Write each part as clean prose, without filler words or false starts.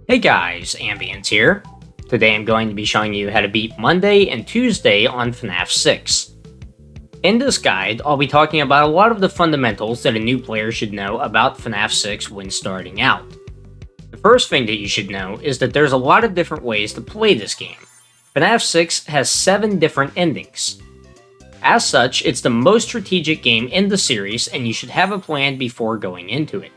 Hey guys, Ambience here. Today I'm going to be showing you how to beat Monday and Tuesday on FNaF 6. In this guide, I'll be talking about a lot of the fundamentals that a new player should know about FNaF 6 when starting out. The first thing that you should know is that there's a lot of different ways to play this game. FNaF 6 has 7 different endings. As such, it's the most strategic game in the series and you should have a plan before going into it.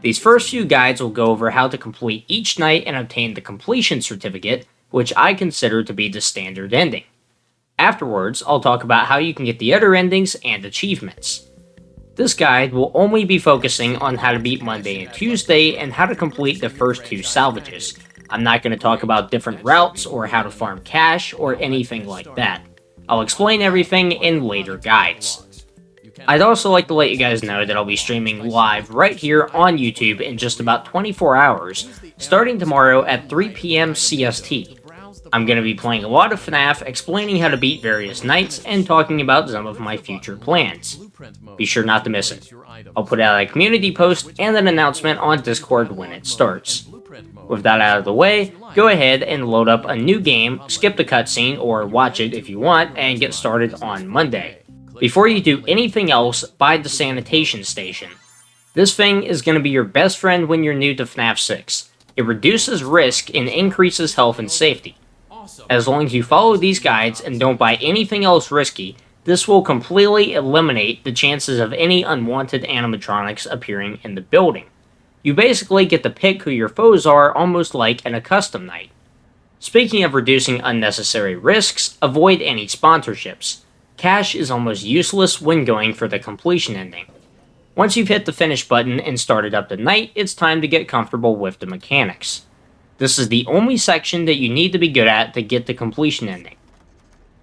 These first few guides will go over how to complete each night and obtain the completion certificate, which I consider to be the standard ending. Afterwards, I'll talk about how you can get the other endings and achievements. This guide will only be focusing on how to beat Monday and Tuesday and how to complete the first 2 salvages. I'm not going to talk about different routes or how to farm cash or anything like that. I'll explain everything in later guides. I'd also like to let you guys know that I'll be streaming live right here on YouTube in just about 24 hours, starting tomorrow at 3 p.m. CST. I'm going to be playing a lot of FNaF, explaining how to beat various nights, and talking about some of my future plans. Be sure not to miss it. I'll put out a community post and an announcement on Discord when it starts. With that out of the way, go ahead and load up a new game, skip the cutscene, or watch it if you want, and get started on Monday. Before you do anything else, buy the sanitation station. This thing is going to be your best friend when you're new to FNaF 6. It reduces risk and increases health and safety. As long as you follow these guides and don't buy anything else risky, this will completely eliminate the chances of any unwanted animatronics appearing in the building. You basically get to pick who your foes are, almost like in a custom night. Speaking of reducing unnecessary risks, avoid any sponsorships. Cash is almost useless when going for the completion ending. Once you've hit the finish button and started up the night, it's time to get comfortable with the mechanics. This is the only section that you need to be good at to get the completion ending.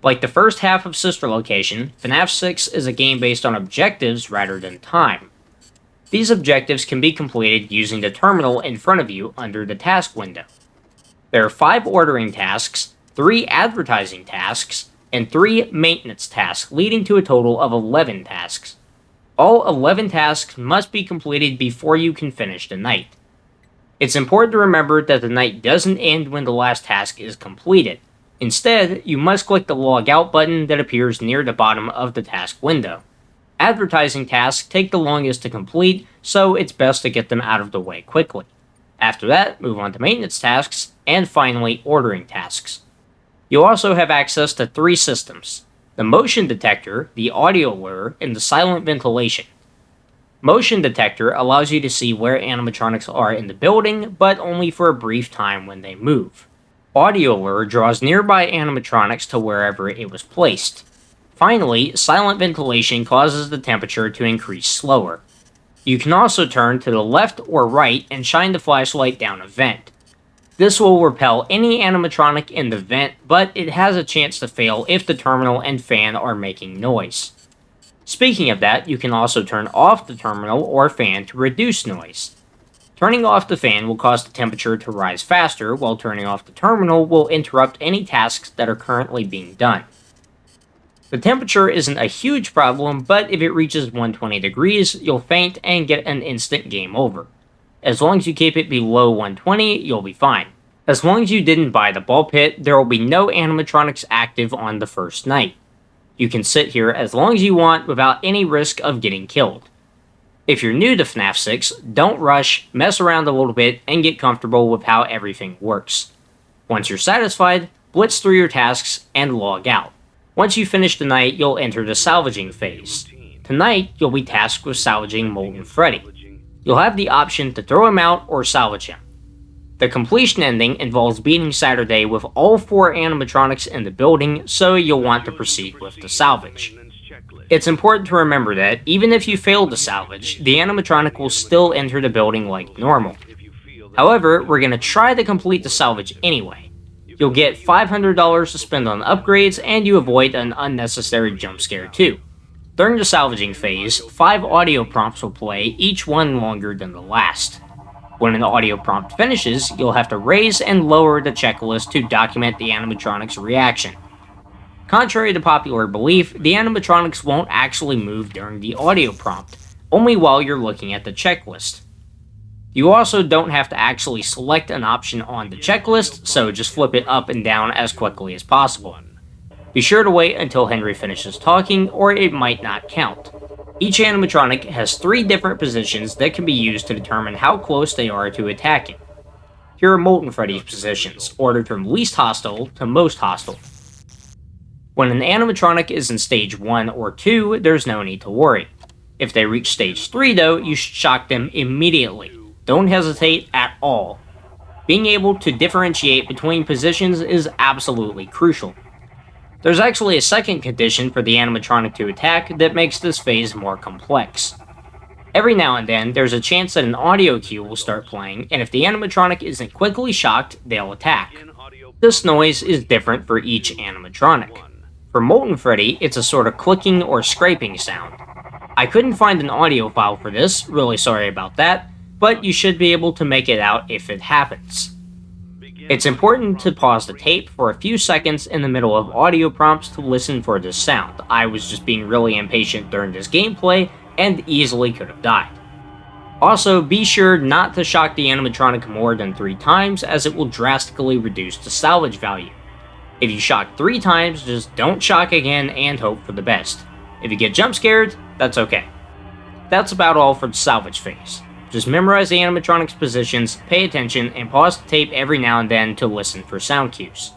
Like the first half of Sister Location, FNaF 6 is a game based on objectives rather than time. These objectives can be completed using the terminal in front of you under the task window. There are 5 ordering tasks, 3 advertising tasks, and 3 maintenance tasks, leading to a total of 11 tasks. All 11 tasks must be completed before you can finish the night. It's important to remember that the night doesn't end when the last task is completed. Instead, you must click the log out button that appears near the bottom of the task window. Advertising tasks take the longest to complete, so it's best to get them out of the way quickly. After that, move on to maintenance tasks, and finally, ordering tasks. You'll also have access to 3 systems: the motion detector, the audio lure, and the silent ventilation. Motion detector allows you to see where animatronics are in the building, but only for a brief time when they move. Audio lure draws nearby animatronics to wherever it was placed. Finally, silent ventilation causes the temperature to increase slower. You can also turn to the left or right and shine the flashlight down a vent. This will repel any animatronic in the vent, but it has a chance to fail if the terminal and fan are making noise. Speaking of that, you can also turn off the terminal or fan to reduce noise. Turning off the fan will cause the temperature to rise faster, while turning off the terminal will interrupt any tasks that are currently being done. The temperature isn't a huge problem, but if it reaches 120 degrees, you'll faint and get an instant game over. As long as you keep it below 120, you'll be fine. As long as you didn't buy the ball pit, there will be no animatronics active on the first night. You can sit here as long as you want without any risk of getting killed. If you're new to FNaF 6, don't rush, mess around a little bit, and get comfortable with how everything works. Once you're satisfied, blitz through your tasks and log out. Once you finish the night, you'll enter the salvaging phase. Tonight, you'll be tasked with salvaging Molten Freddy. You'll have the option to throw him out or salvage him. The completion ending involves beating Saturday with all 4 animatronics in the building, so you'll want to proceed with the salvage. It's important to remember that, even if you fail to salvage, the animatronic will still enter the building like normal. However, we're going to try to complete the salvage anyway. You'll get $500 to spend on upgrades, and you avoid an unnecessary jump scare too. During the salvaging phase, 5 audio prompts will play, each one longer than the last. When an audio prompt finishes, you'll have to raise and lower the checklist to document the animatronic's reaction. Contrary to popular belief, the animatronics won't actually move during the audio prompt, only while you're looking at the checklist. You also don't have to actually select an option on the checklist, so just flip it up and down as quickly as possible. Be sure to wait until Henry finishes talking, or it might not count. Each animatronic has 3 different positions that can be used to determine how close they are to attacking. Here are Molten Freddy's positions, ordered from least hostile to most hostile. When an animatronic is in stage 1 or 2, there's no need to worry. If they reach stage 3 though, you should shock them immediately. Don't hesitate at all. Being able to differentiate between positions is absolutely crucial. There's actually a second condition for the animatronic to attack that makes this phase more complex. Every now and then, there's a chance that an audio cue will start playing, and if the animatronic isn't quickly shocked, they'll attack. This noise is different for each animatronic. For Molten Freddy, it's a sort of clicking or scraping sound. I couldn't find an audio file for this, really sorry about that, but you should be able to make it out if it happens. It's important to pause the tape for a few seconds in the middle of audio prompts to listen for this sound. I was just being really impatient during this gameplay and easily could have died. Also, be sure not to shock the animatronic more than 3 times as it will drastically reduce the salvage value. If you shock 3 times, just don't shock again and hope for the best. If you get jump scared, that's okay. That's about all for the salvage phase. Just memorize the animatronic's positions, pay attention, and pause the tape every now and then to listen for sound cues.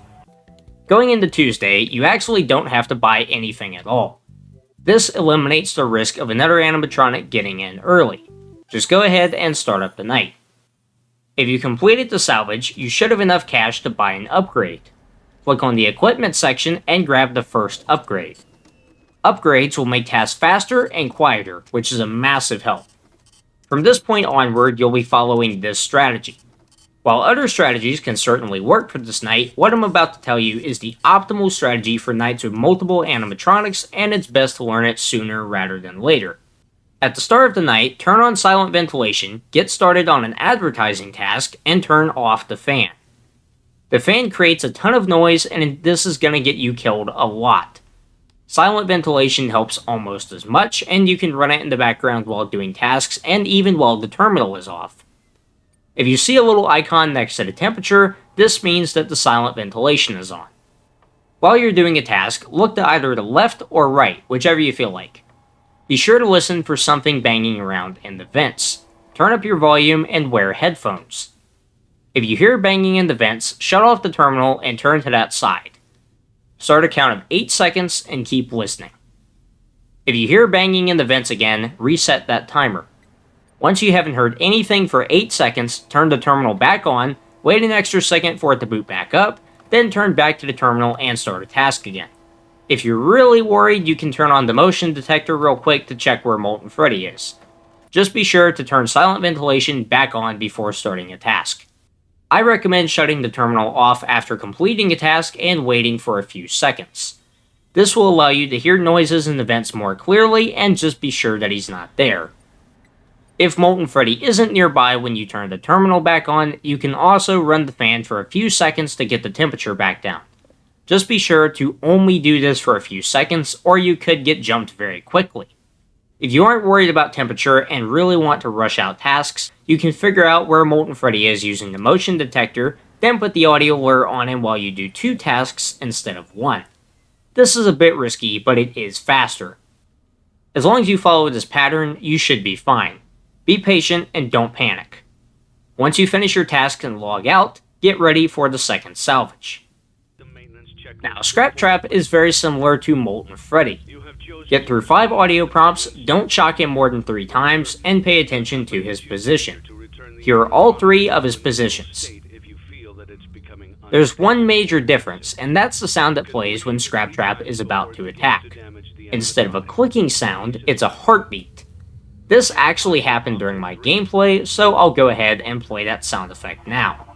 Going into Tuesday, you actually don't have to buy anything at all. This eliminates the risk of another animatronic getting in early. Just go ahead and start up the night. If you completed the salvage, you should have enough cash to buy an upgrade. Click on the equipment section and grab the first upgrade. Upgrades will make tasks faster and quieter, which is a massive help. From this point onward, you'll be following this strategy. While other strategies can certainly work for this night, what I'm about to tell you is the optimal strategy for nights with multiple animatronics, and it's best to learn it sooner rather than later. At the start of the night, turn on silent ventilation, get started on an advertising task, and turn off the fan. The fan creates a ton of noise, and this is going to get you killed a lot. Silent ventilation helps almost as much, and you can run it in the background while doing tasks and even while the terminal is off. If you see a little icon next to the temperature, this means that the silent ventilation is on. While you're doing a task, look to either the left or right, whichever you feel like. Be sure to listen for something banging around in the vents. Turn up your volume and wear headphones. If you hear banging in the vents, shut off the terminal and turn to that side. Start a count of 8 seconds and keep listening. If you hear banging in the vents again, reset that timer. Once you haven't heard anything for 8 seconds, turn the terminal back on, wait an extra second for it to boot back up, then turn back to the terminal and start a task again. If you're really worried, you can turn on the motion detector real quick to check where Molten Freddy is. Just be sure to turn silent ventilation back on before starting a task. I recommend shutting the terminal off after completing a task and waiting for a few seconds. This will allow you to hear noises in the vents more clearly, and just be sure that he's not there. If Molten Freddy isn't nearby when you turn the terminal back on, you can also run the fan for a few seconds to get the temperature back down. Just be sure to only do this for a few seconds, or you could get jumped very quickly. If you aren't worried about temperature and really want to rush out tasks, you can figure out where Molten Freddy is using the motion detector, then put the audio alert on him while you do 2 tasks instead of 1. This is a bit risky, but it is faster. As long as you follow this pattern, you should be fine. Be patient and don't panic. Once you finish your task and log out, get ready for the second salvage. Now, Scrap Trap is very similar to Molten Freddy. Get through 5 audio prompts, don't shock him more than 3 times, and pay attention to his position. Here are all 3 of his positions. There's one major difference, and that's the sound that plays when Scrap Trap is about to attack. Instead of a clicking sound, it's a heartbeat. This actually happened during my gameplay, so I'll go ahead and play that sound effect now.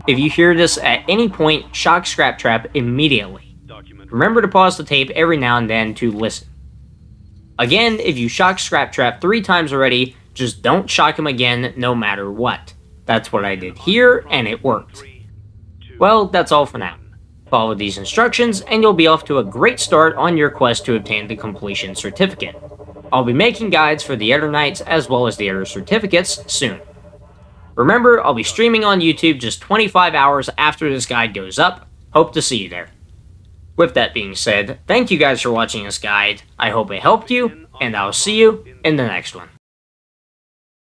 If you hear this at any point, shock Scrap Trap immediately. Remember to pause the tape every now and then to listen. Again, if you shock Scrap Trap 3 times already, just don't shock him again no matter what. That's what I did here, and it worked. Well, that's all for now. Follow these instructions, and you'll be off to a great start on your quest to obtain the completion certificate. I'll be making guides for the Eder Knights as well as the Eder Certificates soon. Remember, I'll be streaming on YouTube just 25 hours after this guide goes up. Hope to see you there. With that being said, thank you guys for watching this guide. I hope it helped you, and I'll see you in the next one.